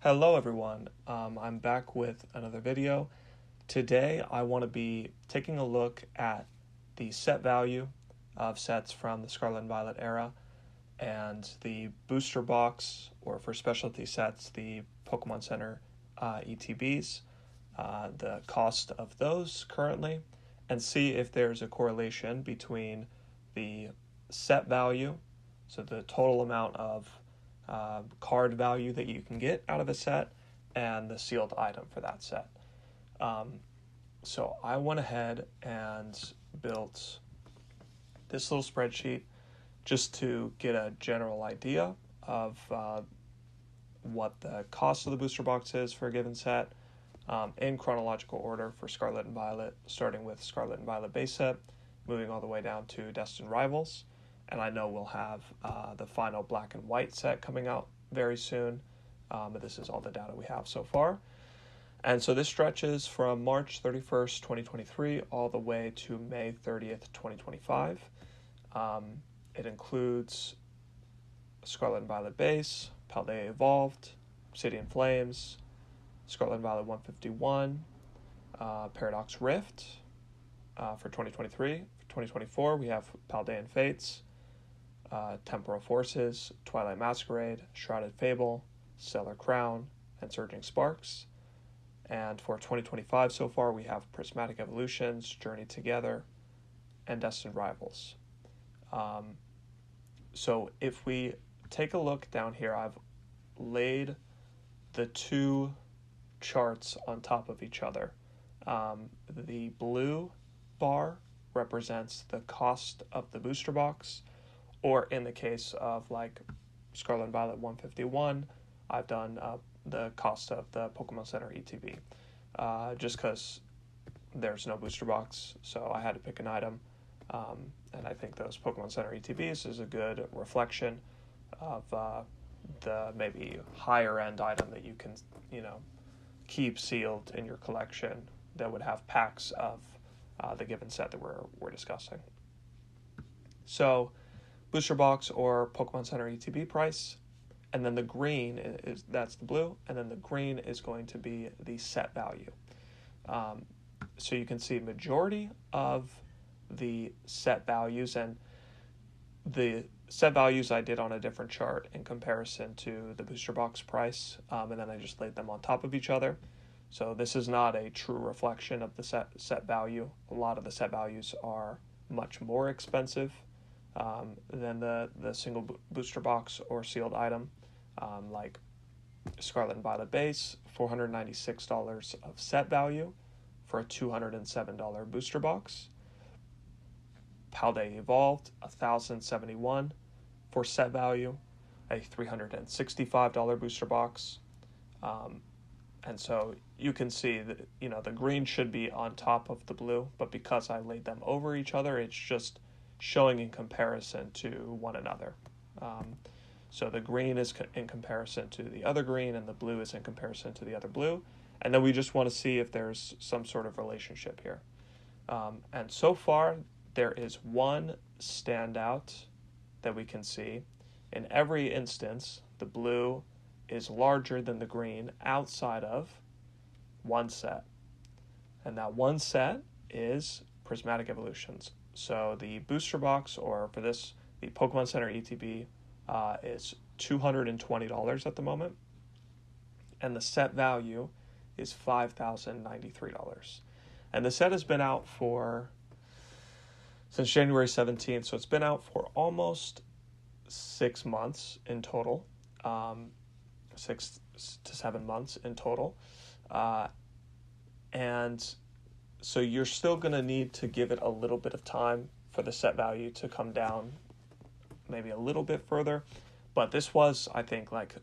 Hello everyone, I'm back with another video. Today I want to be taking a look at the set value of sets from the Scarlet and Violet era and the booster box, or for specialty sets, the Pokemon Center ETBs, the cost of those currently, and see if there's a correlation between the set value, so the total amount of card value that you can get out of a set, and the sealed item for that set. So I went ahead and built this little spreadsheet just to get a general idea of what the cost of the booster box is for a given set, in chronological order for Scarlet and Violet, starting with Scarlet and Violet base set, moving all the way down to Destined Rivals. And I know we'll have the final black and white set coming out very soon. But this is all the data we have so far. And so this stretches from March 31st, 2023, all the way to May 30th, 2025. It includes Scarlet and Violet base, Paldea Evolved, Obsidian Flames, Scarlet and Violet 151, Paradox Rift for 2023. For 2024, we have Paldean Fates, Temporal Forces, Twilight Masquerade, Shrouded Fable, Stellar Crown, and Surging Sparks. And for 2025 so far, we have Prismatic Evolutions, Journey Together, and Destined Rivals. So if we take a look down here, I've laid the two charts on top of each other. The blue bar represents the cost of the booster box, or in the case of like Scarlet and Violet 151, I've done the cost of the Pokemon Center ETB, just because there's no booster box, so I had to pick an item, and I think those Pokemon Center ETBs is a good reflection of the maybe higher end item that you can, keep sealed in your collection that would have packs of the given set that we're discussing. So booster box or Pokemon Center ETB price, and then the green that's the blue, and then the green is going to be the set value. So you can see majority of the set values, and the set values I did on a different chart in comparison to the booster box price, and then I just laid them on top of each other. So this is not a true reflection of the set value. A lot of the set values are much more expensive than the single booster box or sealed item, like Scarlet and Violet base, $496 of set value for a $207 booster box. Paldea Evolved, $1,071 for set value, a $365 booster box. And so you can see that, the green should be on top of the blue, but because I laid them over each other, it's just showing in comparison to one another. So the green is in comparison to the other green, and the blue is in comparison to the other blue. And then we just want to see if there's some sort of relationship here. And so far, there is one standout that we can see. In every instance, the blue is larger than the green outside of one set. And that one set is Prismatic Evolutions. So the booster box, or for this, the Pokemon Center ETB, is $220 at the moment. And the set value is $5,093. And the set has been out since January 17th, so it's been out for almost 6 months in total, 6 to 7 months in total. And so you're still going to need to give it a little bit of time for the set value to come down maybe a little bit further. But this was, I think, like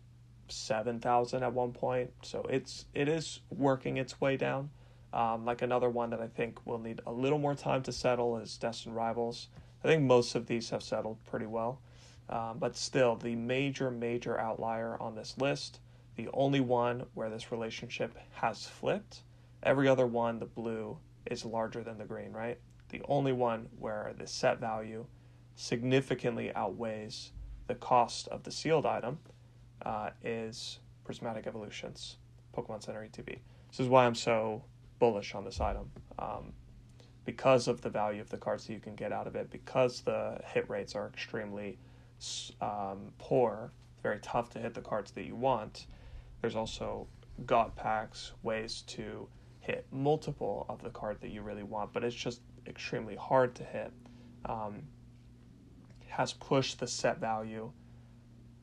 7,000 at one point. So it is working its way down. Like another one that I think will need a little more time to settle is Destined Rivals. I think most of these have settled pretty well. But still, the major outlier on this list, the only one where this relationship has flipped, every other one, the blue, is larger than the green, right? The only one where the set value significantly outweighs the cost of the sealed item is Prismatic Evolutions, Pokemon Center ETB. This is why I'm so bullish on this item. Because of the value of the cards that you can get out of it, because the hit rates are extremely poor, very tough to hit the cards that you want. There's also God packs, ways to hit multiple of the card that you really want, but it's just extremely hard to hit. Has pushed the set value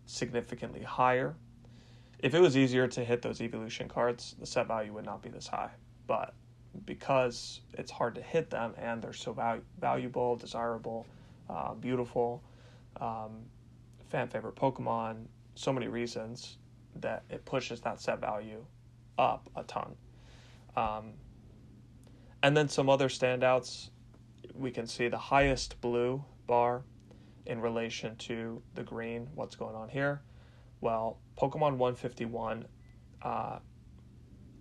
significantly higher. If it was easier to hit those evolution cards, the set value would not be this high. But because it's hard to hit them and they're so valuable, desirable, beautiful, fan favorite Pokemon, so many reasons that it pushes that set value up a ton. And then some other standouts, we can see the highest blue bar in relation to the green. What's going on here? Well, Pokemon 151,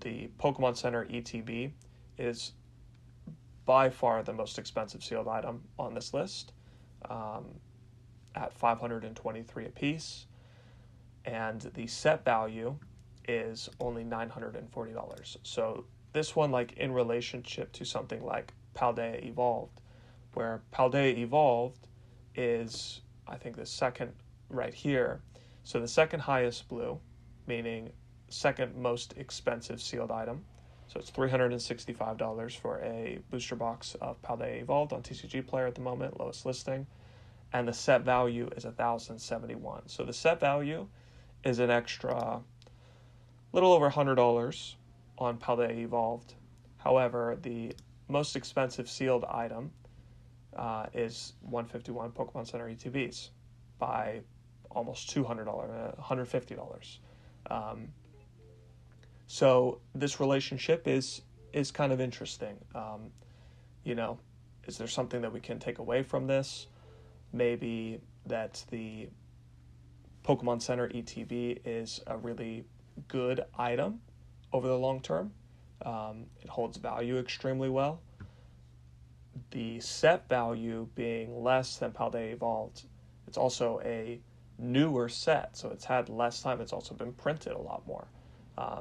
the Pokemon Center ETB, is by far the most expensive sealed item on this list, at $523 a piece, and the set value is only $940. So this one, like in relationship to something like Paldea Evolved, where Paldea Evolved is, I think, the second right here. So the second highest blue, meaning second most expensive sealed item. So it's $365 for a booster box of Paldea Evolved on TCG Player at the moment, lowest listing. And the set value is $1,071. So the set value is an extra little over $100 on Paldea Evolved. However, the most expensive sealed item is 151 Pokemon Center ETBs by almost $200, $150. So this relationship is kind of interesting. Is there something that we can take away from this? Maybe that the Pokemon Center ETB is a really good item over the long term. It holds value extremely well. The set value being less than Paldea Evolved, it's also a newer set, so it's had less time. It's also been printed a lot more.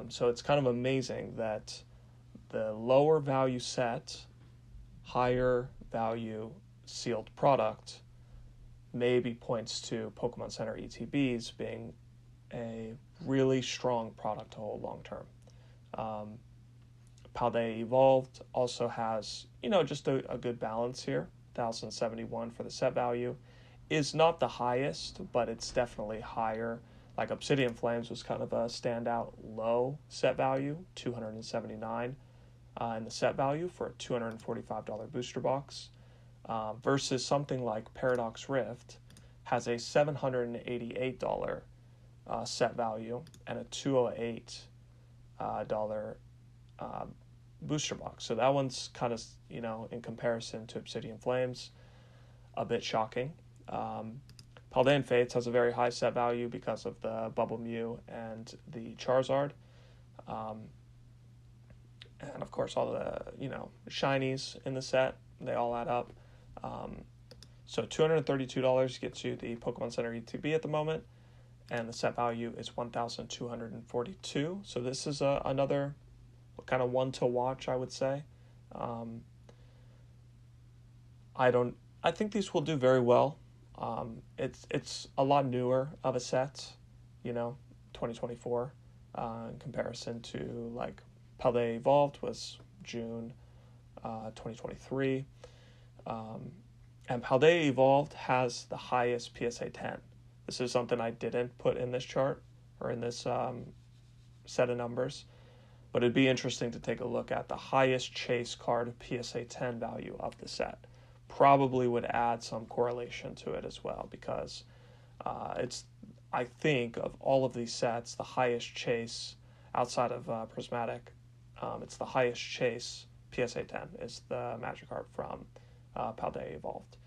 So it's kind of amazing that the lower value set, higher value sealed product maybe points to Pokemon Center ETBs being a really strong product to hold long term. Paldea Evolved also has, just a good balance here. 1,071 for the set value is not the highest, but it's definitely higher. Like Obsidian Flames was kind of a standout low set value, 279 in the set value for a $245 booster box, versus something like Paradox Rift has a $788 set value and a $208 booster box. So that one's kind of, in comparison to Obsidian Flames, a bit shocking. Paldean Fates has a very high set value because of the Bubble Mew and the Charizard. And of course all the, shinies in the set, they all add up. So $232 gets you the Pokemon Center ETB at the moment, and the set value is $1,242. So this is another kind of one to watch, I would say. I think these will do very well. It's a lot newer of a set, 2024, in comparison to like Paldea Evolved was June 2023. And Paldea Evolved has the highest PSA 10. This is something I didn't put in this chart or in this set of numbers, but it'd be interesting to take a look at the highest chase card PSA 10 value of the set. Probably would add some correlation to it as well, because it's, I think, of all of these sets, the highest chase outside of Prismatic, it's the highest chase PSA 10 is the Magikarp from Paldea Evolved.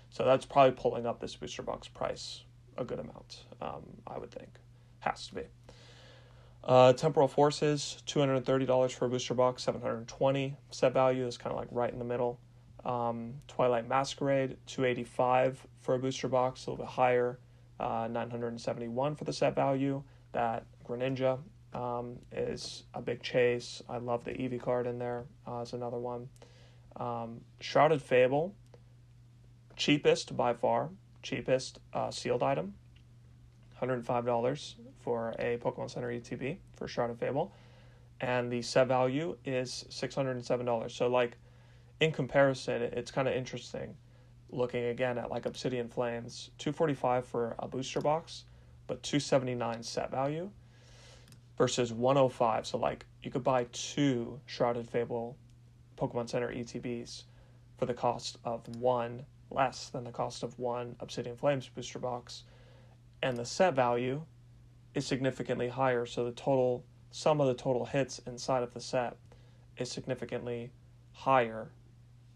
So that's probably pulling up this booster box price a good amount, I would think. Has to be. Temporal Forces, $230 for a booster box, $720 set value is kind of like right in the middle. Twilight Masquerade, $285 for a booster box, a little bit higher, $971 for the set value. That Greninja is a big chase. I love the Eevee card in there as another one. Shrouded Fable, cheapest by far, cheapest sealed item, $105 for a Pokemon Center ETB for Shrouded Fable. And the set value is $607. So, like, in comparison, it's kind of interesting looking again at like Obsidian Flames, $245 for a booster box, but $279 set value versus $105. So, like, you could buy 2 Shrouded Fable Pokemon Center ETBs for the cost of 1, less than the cost of 1 Obsidian Flames booster box, and the set value is significantly higher. So the total sum of the total hits inside of the set is significantly higher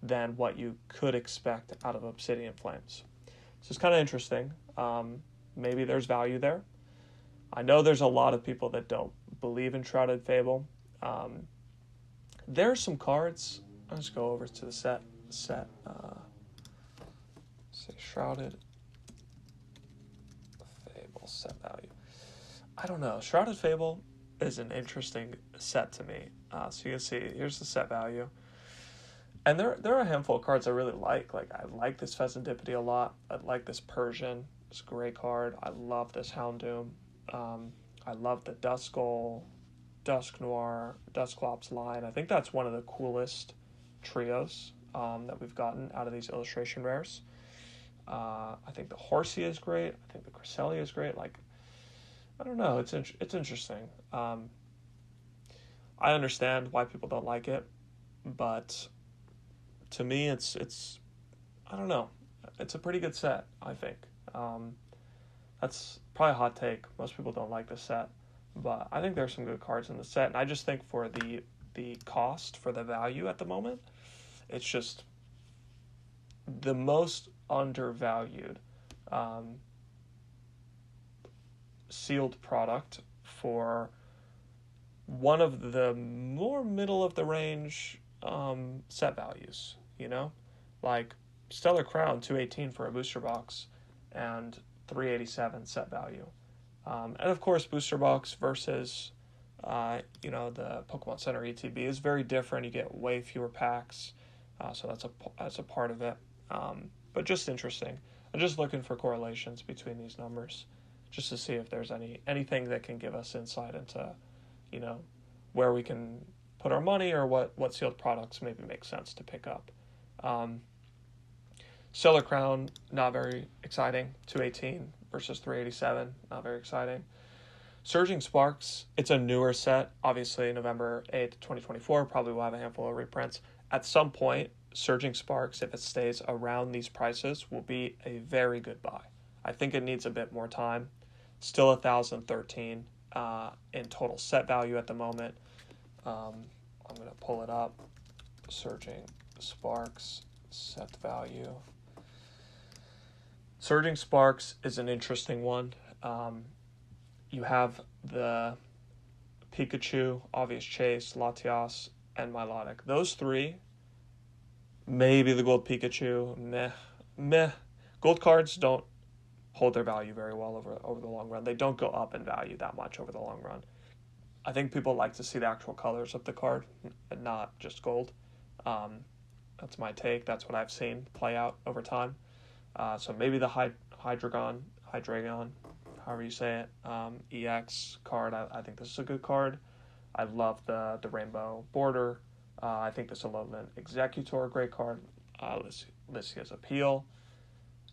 than what you could expect out of Obsidian Flames. So it's kind of interesting. Maybe there's value there. I know there's a lot of people that don't believe in Shrouded Fable. There's some cards. I'll just go over to the set. Say Shrouded Fable set value. I don't know. Shrouded Fable is an interesting set to me. So you can see, here's the set value. And there are a handful of cards I really like. Like, I like this Pheasantipity a lot. I like this Persian. It's a great card. I love this Houndoom. I love the Duskull, Dusknoir, Dusclops line. I think that's one of the coolest trios that we've gotten out of these illustration rares. I think the Horsea is great. I think the Cresselia is great. Like, I don't know. It's interesting. I understand why people don't like it, but to me, it's I don't know. It's a pretty good set, I think. That's probably a hot take. Most people don't like this set, but I think there's some good cards in the set, and I just think for the cost, for the value at the moment, it's just the most undervalued sealed product for one of the more middle of the range set values, you know, like Stellar Crown $218 for a booster box and $387 set value, and of course booster box versus the Pokemon Center ETB is very different. You get way fewer packs, so that's a part of it, but just interesting. I'm just looking for correlations between these numbers, just to see if there's anything that can give us insight into, where we can put our money or what sealed products maybe make sense to pick up. Stellar Crown, not very exciting, $218 versus $387, not very exciting. Surging Sparks, it's a newer set. Obviously, November 8th, 2024, probably will have a handful of reprints. At some point, Surging Sparks, if it stays around these prices, will be a very good buy. I think it needs a bit more time. Still $1,013 in total set value at the moment. I'm going to pull it up. Surging Sparks set value. Surging Sparks is an interesting one. You have the Pikachu, Obvious Chase, Latias, and Milotic. Those three, maybe the Gold Pikachu, meh. Gold cards don't hold their value very well over the long run. They don't go up in value that much over the long run. I think people like to see the actual colors of the card and not just gold. That's my take. That's what I've seen play out over time. So maybe the Hydreigon, however you say it, EX card. I think this is a good card. I love the rainbow border. I think this Alolan Executor, great card. Lycia's Appeal.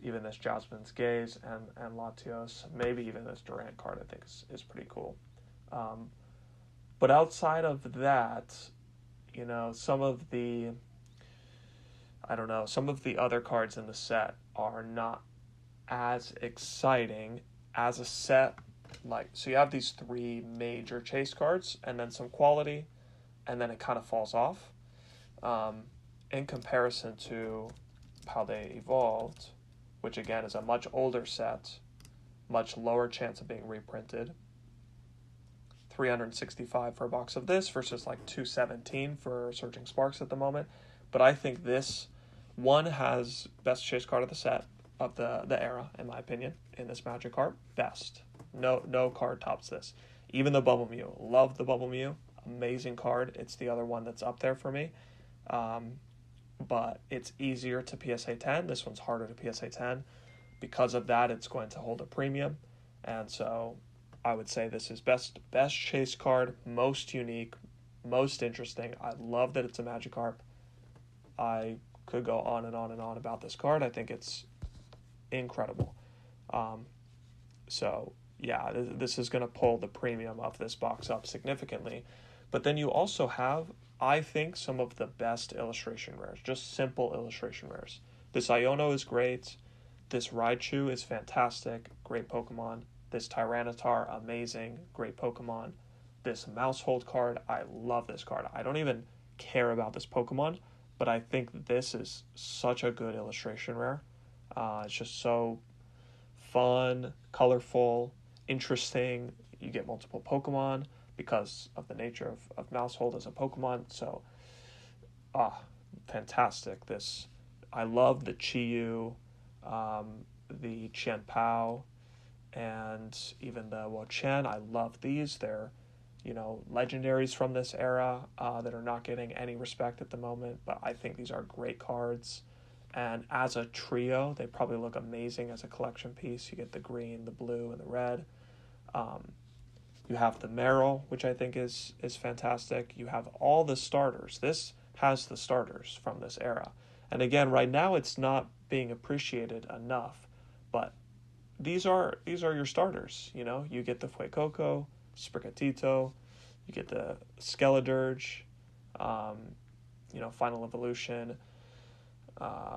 Even this Jasmine's Gaze and Latios. Maybe even this Durant card I think is pretty cool. But outside of that, some of the other cards in the set are not as exciting as a set. So you have these 3 major chase cards and then some quality, and then it kind of falls off. In comparison to how they evolved, which again is a much older set, much lower chance of being reprinted. $365 for a box of this versus like $217 for Surging Sparks at the moment. But I think this one has best chase card of the set of the era, in my opinion, in this Magic card. Best. No card tops this. Even the Bubble Mew. Love the Bubble Mew. Amazing card. It's the other one that's up there for me. But it's easier to PSA 10. This one's harder to PSA 10. Because of that, it's going to hold a premium. And so I would say this is best chase card, most unique, most interesting. I love that it's a Magikarp. I could go on and on and on about this card. I think it's incredible. So yeah, this is going to pull the premium of this box up significantly. But then you also have, I think, some of the best illustration rares, just simple illustration rares. This Iono is great. This Raichu is fantastic, great Pokemon. This Tyranitar, amazing, great Pokemon. This Mousehold card, I love this card. I don't even care about this Pokemon, but I think this is such a good illustration rare. It's just so fun, colorful, interesting. You get multiple Pokemon because of the nature of Mousehold as a Pokemon. So, fantastic. I love the Chi-Yu, the Qianpao, and even the Wo-Chen. I love these. They're, legendaries from this era that are not getting any respect at the moment, but I think these are great cards. And as a trio, they probably look amazing as a collection piece. You get the green, the blue, and the red. You have the Meryl, which I think is fantastic. You have all the starters. This has the starters from this era. And again, right now it's not being appreciated enough, but these are your starters. You get the Fuecoco, Sprigatito, you get the Skeledirge, Final Evolution.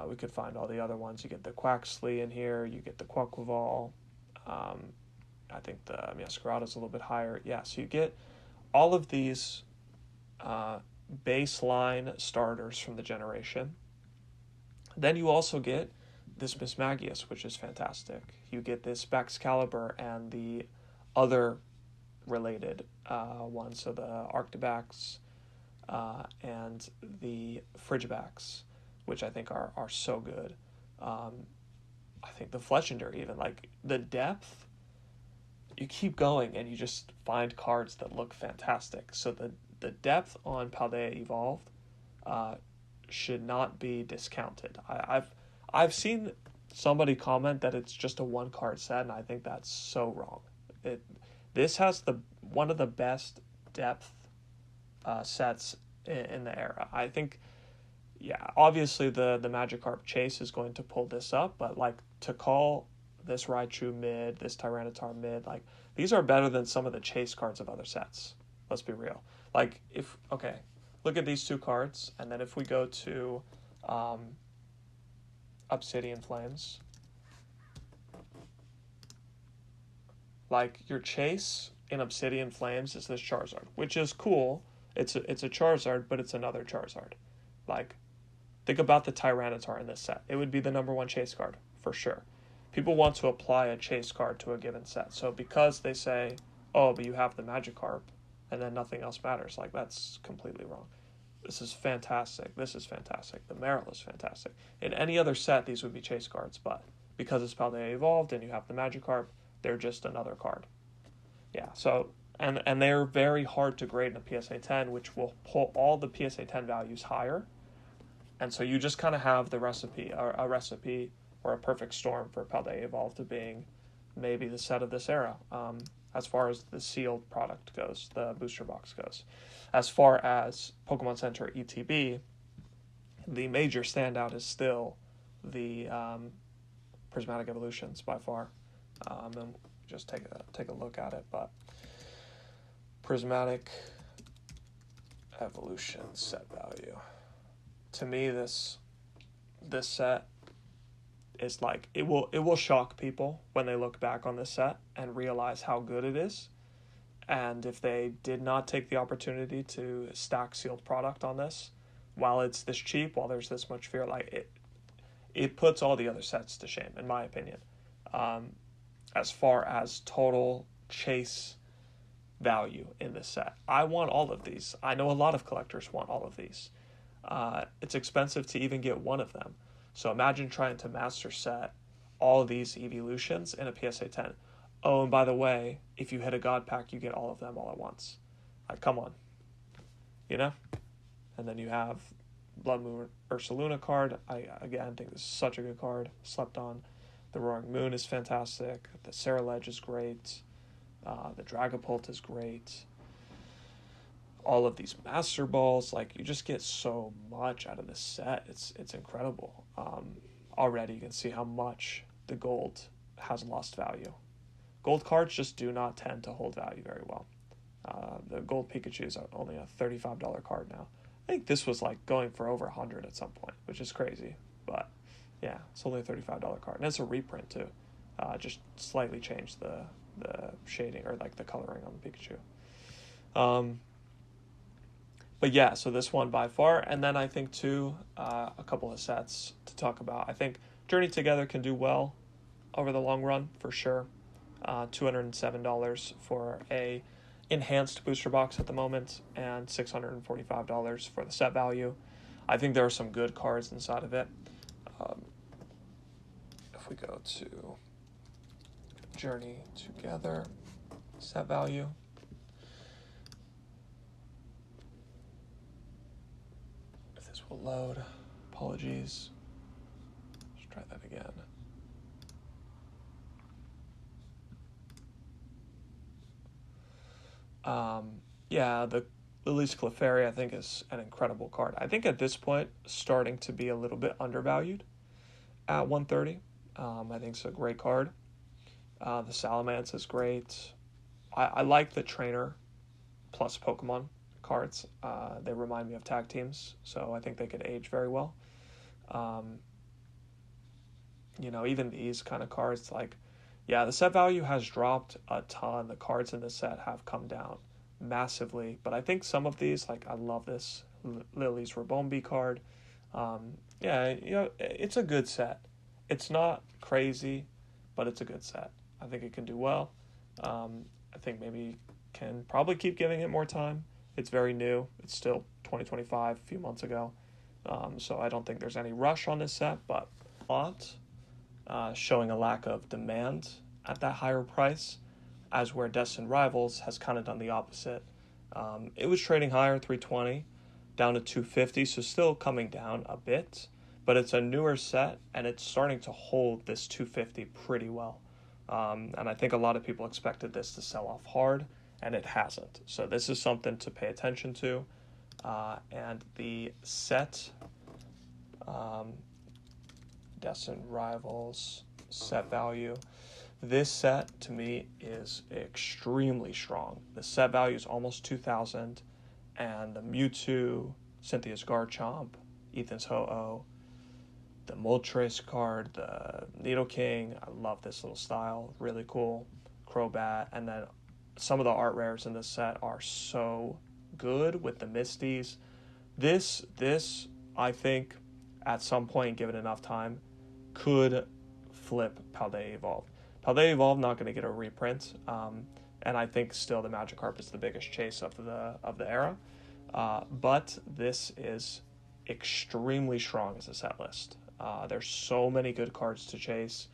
We could find all the other ones. You get the Quaxley in here. You get the Quaquaval. I think the Meowscarada is a little bit higher. Yeah, so you get all of these baseline starters from the generation. Then you also get this Mismagius, which is fantastic. You get this Baxcalibur and the other related ones, so the Arctibax and the Frigibax, which I think are so good. I think the Fletchinder even, like the depth, you keep going and you just find cards that look fantastic. So the depth on Paldea Evolved should not be discounted. I've seen somebody comment that it's just a one card set, and I think that's so wrong. This has one of the best depth sets in the era. I think, yeah, obviously the Magikarp Chase is going to pull this up, but like to call this Raichu mid, this Tyranitar mid, like these are better than some of the chase cards of other sets. Let's be real. Like look at these two cards, and then if we go to Obsidian Flames, like your chase in Obsidian Flames is this Charizard, which is cool. It's a Charizard, but it's another Charizard. Like, think about the Tyranitar in this set. It would be the number one chase card, for sure. People want to apply a chase card to a given set. So because they say, oh, but you have the Magikarp, and then nothing else matters, like that's completely wrong. This is fantastic. This is fantastic. The Meryl is fantastic. In any other set, these would be chase cards, but because it's Paldea Evolved and you have the Magikarp, they're just another card. Yeah, so, and they're very hard to grade in a PSA 10, which will pull all the PSA 10 values higher. And so you just kind of have a recipe or a perfect storm for Paldea Evolved to being maybe the set of this era, as far as the sealed product goes, the booster box goes. As far as Pokemon Center ETB, the major standout is still the Prismatic Evolutions by far. And just take a look at it, but Prismatic Evolution set value. To me, this set is like, it will shock people when they look back on this set and realize how good it is. And if they did not take the opportunity to stack sealed product on this, while it's this cheap, while there's this much fear, like it puts all the other sets to shame, in my opinion. As far as total chase value in this set, I want all of these. I know a lot of collectors want all of these. It's expensive to even get one of them. So imagine trying to master set all these evolutions in a PSA 10. Oh, and by the way, if you hit a God Pack, you get all of them all at once. Like, come on. You know? And then you have Blood Moon Ursaluna card. I, again, think this is such a good card. Slept on. The Roaring Moon is fantastic. The Scarlet is great. The Dragapult is great. All of these Master Balls, like, you just get so much out of this set. It's incredible. Already you can see how much the gold has lost value. Gold cards just do not tend to hold value very well. The gold Pikachu is only a $35 card now. I think this was like going for over $100 at some point, which is crazy. But yeah, it's only a $35 card, and it's a reprint too. Just slightly changed the shading or like the coloring on the Pikachu. But yeah, so this one by far, and then I think too a couple of sets to talk about. I think Journey Together can do well over the long run for sure. $207 for a enhanced booster box at the moment, and $645 for the set value. I think there are some good cards inside of it. If we go to Journey Together, set value. If this will load, apologies. Let's try that again. Yeah, the Lily's Clefairy I think is an incredible card. I think at this point starting to be a little bit undervalued at $130. I think it's a great card. The Salamence is great. I like the Trainer plus Pokemon cards. They remind me of tag teams, so I think they could age very well. Even these kind of cards, like, yeah, the set value has dropped a ton. The cards in the set have come down massively, but I think some of these, like, I love this Lily's Rabombi card. It's a good set. It's not crazy, but it's a good set. I think it can do well. I think maybe can probably keep giving it more time. It's very new. It's still 2025, a few months ago. So I don't think there's any rush on this set, but showing a lack of demand at that higher price, as where Destined Rivals has kind of done the opposite. It was trading higher, 320, down to 250, so still coming down a bit, but it's a newer set, and it's starting to hold this 250 pretty well. And I think a lot of people expected this to sell off hard, and it hasn't. So this is something to pay attention to. And the set, Destined Rivals, set value. This set, to me, is extremely strong. The set value is almost 2,000, and the Mewtwo, Cynthia's Garchomp, Ethan's Ho-Oh, the Moltres card, the Nidoking, I love this little style, really cool, Crobat, and then some of the art rares in this set are so good with the Misties. This, I think, at some point, given enough time, could flip Paldea Evolved. Paldea Evolved not going to get a reprint, and I think still the Magikarp is the biggest chase of the era. But this is extremely strong as a set list. There's so many good cards to chase.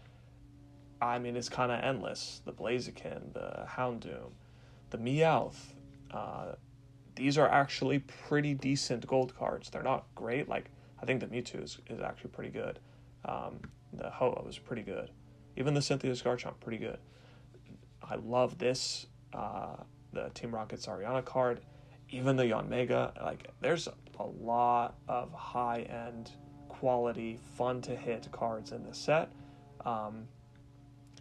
I mean, it's kind of endless. The Blaziken, the Houndoom, the Meowth. These are actually pretty decent gold cards. They're not great. Like, I think the Mewtwo is actually pretty good. The Ho-Oh is pretty good. Even the Cynthia's Garchomp, pretty good. I love this, the Team Rocket's Ariana card. Even the Yanmega. Like, there's a lot of high-end, quality, fun-to-hit cards in this set.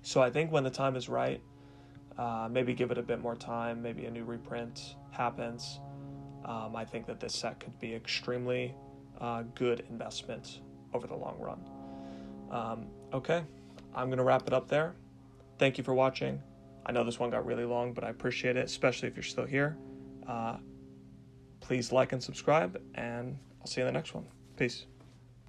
So I think when the time is right, maybe give it a bit more time, maybe a new reprint happens. I think that this set could be extremely good investment over the long run. Okay, I'm going to wrap it up there. Thank you for watching. I know this one got really long, but I appreciate it, especially if you're still here. Please like and subscribe, and I'll see you in the next one. Peace.